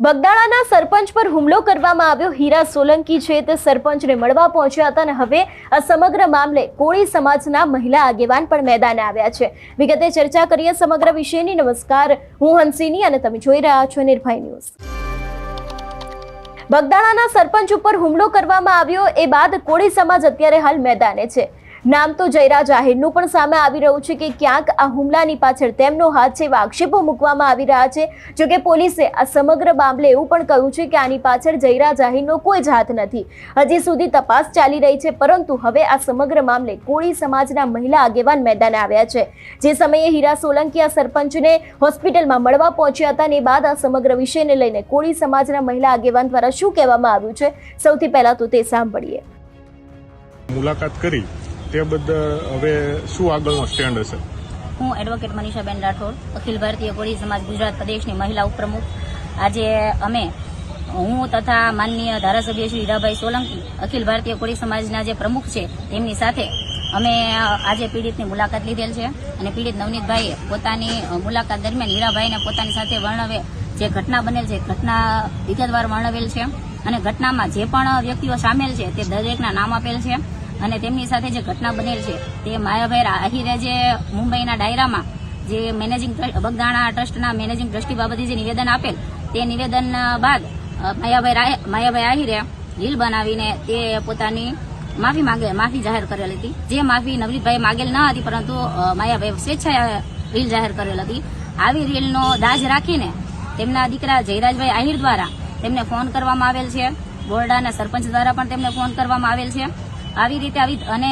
બગદાણાના સરપંચ પર હુમલો કરવામાં આવ્યો। હીરા સોલંકી છે તે સરપંચને મળવા પહોંચ્યા હતા અને હવે આ સમગ્ર મામલે કોળી સમાજના મહિલા આગેવાન પણ મેદાને આવ્યા છે। વિગતે ચર્ચા કરીએ સમગ્ર વિષયની। નમસ્કાર, હું હંસિની અને તમે જોઈ રહ્યા છો નિર્ભય ન્યૂઝ। બગદાણાના સરપંચ ઉપર હુમલો કરવામાં આવ્યો એ બાદ કોળી સમાજ અત્યારે હાલ મેદાને છે। નામ તો જયરાજ આહિરનું પણ સામે આવી રહ્યું છે કે ક્યાંક આ હુમલાની પાછળ તેમનો હાથ છે એવા આક્ષેપો મૂકવામાં આવી રહ્યા છે। જો કે પોલીસે આ સમગ્ર મામલે એવું પણ કહ્યું છે કે આની પાછળ જયરાજ આહિરનો કોઈ જ હાથ નથી। હજી સુધી તપાસ ચાલી રહી છે, પરંતુ હવે આ સમગ્ર મામલે કોળી સમાજના મહિલા આગેવાન મેદાને આવ્યા છે। જે સમયે હીરા સોલંકી આ સરપંચને હોસ્પિટલમાં મળવા પહોંચ્યા હતા ને બાદ આ સમગ્ર વિષયને લઈને કોળી સમાજના મહિલા આગેવાન દ્વારા શું કહેવામાં આવ્યું છે, સૌથી પહેલા તો તે સાંભળીએ। મુલાકાત કરી તે બદલ હવે શું આગળનો સ્ટેન્ડ હશે? હું એડવોકેટ મનીષાબેન રાઠોડ, અખિલ ભારતીય કોળી સમાજ ગુજરાત પ્રદેશની મહિલા ઉપપ્રમુખ। આજે હું તથા માનનીય ધારાસભ્ય શ્રી હીરાભાઈ સોલંકી, અખિલ ભારતીય કોળી સમાજના જે પ્રમુખ છે તેમની સાથે અમે આજે પીડિતની મુલાકાત લીધેલ છે અને પીડિત નવનીતભાઈએ પોતાની મુલાકાત દરમિયાન હીરાભાઈને પોતાની સાથે વર્ણવે જે ઘટના બનેલ છે ઘટના વિગતવાર વર્ણવેલ છે અને ઘટનામાં જે પણ વ્યક્તિઓ સામેલ છે તે દરેકના નામ આપેલ છે અને તેમની સાથે જે ઘટના બનેલ છે તે માયાભાઈ આહિરે જે મુંબઈના ડાયરામાં જે બગદાણા ટ્રસ્ટના મેનેજિંગ ટ્રસ્ટી બાબતે જે નિવેદન આપેલ તે નિવેદન બાદ માયાભાઈ આહિરે રીલ બનાવીને તે પોતાની માફી જાહેર કરેલ હતી। જે માફી નવનીતભાઈ માગેલ ન હતી, પરંતુ માયાભાઈ સ્વેચ્છાએ રીલ જાહેર કરેલ હતી। આવી રીલનો દાજ રાખીને તેમના દીકરા જયરાજભાઈ આહિર દ્વારા તેમને ફોન કરવામાં આવેલ છે। બોરડાના સરપંચ દ્વારા પણ તેમને ફોન કરવામાં આવેલ છે। આવી રીતે અને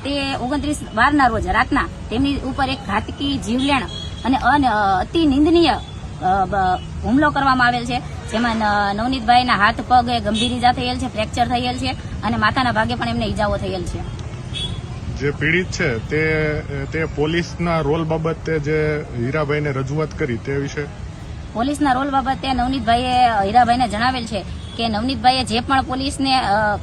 તે 29/12ના રોજ રાતના તેમની ઉપર એક ઘાતકી જીવલેણ અને અતિ નિંદનીય હુમલો કરવામાં આવેલ છે, જેમાં નવનીતભાઈના હાથ પગ ગંભીર ઈજા થયેલ છે, ફ્રેક્ચર થયેલ છે અને માથાના ભાગે પણ એમને ઈજાઓ થયેલ છે। જે પીડિત છે તે પોલીસના રોલ બાબતે જે હીરાભાઈને રજૂઆત કરી તે વિશે પોલીસના રોલ બાબતે નવનીતભાઈએ હીરાભાઈને જણાવેલ છે કે નવનીતભાઈએ જે પણ પોલીસને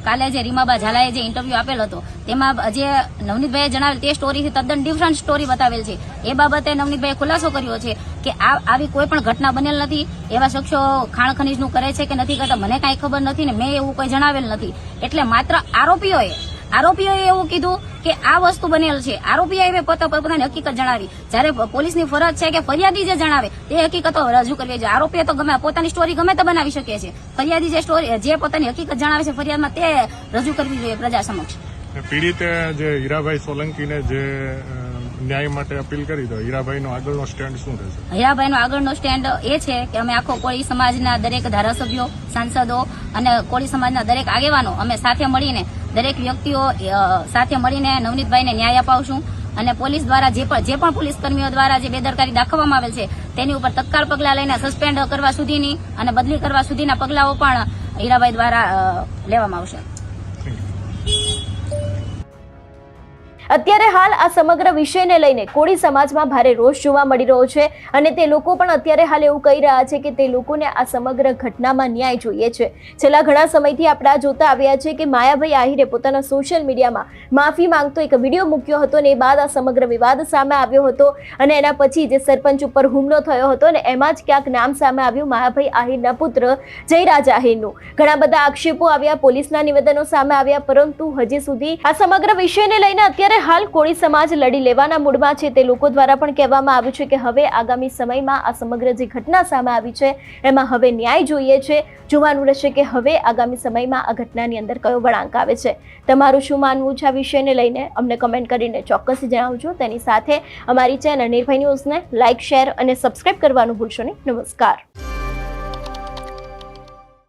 કાલે જે રીમાબા ઝાલાએ જે ઇન્ટરવ્યુ આપેલ હતો તેમાં જે નવનીતભાઈએ જણાવેલ તે સ્ટોરીથી તદ્દન ડિફરન્ટ સ્ટોરી બતાવેલ છે। એ બાબતે નવનીતભાઈએ ખુલાસો કર્યો છે કે આવી કોઈ પણ ઘટના બનેલ નથી। એવા શખ્સો ખાણ ખનીજનું કરે છે કે નથી કરતા મને કાંઈ ખબર નથી ને મેં એવું કોઈ જણાવેલ નથી। એટલે માત્ર આરોપીઓએ એવું કીધું કે આ વસ્તુ બનેલ છે। આરોપીએ પોતાની હકીકત જણાવી, જ્યારે પોલીસની ફરજ છે કે ફરિયાદી જે જણાવે તે હકીકતો રજૂ કરવી જોઈએ। આરોપીએ તો પોતાની સ્ટોરી ગમે તે બનાવી શકે છે, ફરિયાદી જે પોતાની હકીકત જણાવે છે ફરિયાદમાં તે રજૂ કરવી જોઈએ પ્રજા સમક્ષ। પીડિતે જે હીરાભાઈ સોલંકીને જે ન્યાય માટે અપીલ કરી, તો હીરાભાઈનો આગળનો સ્ટેન્ડ શું રહેશે? હીરાભાઈનો આગળનો સ્ટેન્ડ એ છે કે અમે આખો કોળી સમાજના દરેક ધારાસભ્યો, સાંસદો અને કોળી સમાજના દરેક આગેવાનો અમે સાથે મળીને દરેક વ્યક્તિઓ સાથે મળીને નવનીતભાઈને ન્યાય અપાવશું અને પોલીસ દ્વારા જે પણ પોલીસ કર્મીઓ દ્વારા જે બેદરકારી દાખવવામાં આવેલ છે તેની ઉપર તત્કાળ પગલાં લઈને સસ્પેન્ડ કરવા સુધીની અને બદલી કરવા સુધીના પગલાઓ પણ હીરાભાઈ દ્વારા લેવામાં આવશે। અત્યારે હાલ આ સમગ્ર વિષયને લઈને કોળી સમાજમાં ભારે રોષ જોવા મળી રહ્યો છે અને તે લોકો પણ અત્યારે હાલ એવું કહી રહ્યા છે કે તે લોકોને આ સમગ્ર ઘટનામાં ન્યાય જોઈએ છે। છેલ્લા ઘણા સમયથી આપણે જોતા આવ્યા છે કે માયાભાઈ આહિરે પોતાના સોશિયલ મીડિયામાં માફી માંગતો એક વિડીયો મૂક્યો હતો અને એ બાદ આ સમગ્ર વિવાદ સામે આવ્યો હતો અને એના પછી જે સરપંચ ઉપર હુમલો થયો હતો અને એમાં જ ક્યાંક નામ સામે આવ્યું માયાભાઈ આહિરના પુત્ર જયરાજ આહિરનું। ઘણા બધા આક્ષેપો આવ્યા, પોલીસના નિવેદનો સામે આવ્યા, પરંતુ હજી સુધી આ સમગ્ર વિષયને લઈને અત્યારે હાલ કોળી સમાજ લડી લેવાના મૂડમાં છે। તે લોકો દ્વારા પણ કહેવામાં આવ્યું છે કે હવે આગામી સમયમાં આ સમગ્ર જે ઘટના સામે આવી છે એમાં હવે ન્યાય જોઈએ છે। જોવાનું રહેશે કે હવે આગામી સમયમાં આ ઘટનાની અંદર કયો વળાંક આવે છે। તમારું શું માનવું છે આ વિષયને લઈને અમને કમેન્ટ કરીને ચોક્કસ જણાવજો। તેની સાથે અમારી ચેનલ નિર્ભય ન્યૂઝને લાઇક, શેર અને સબસ્ક્રાઇબ કરવાનું ભૂલશો નહીં। નમસ્કાર।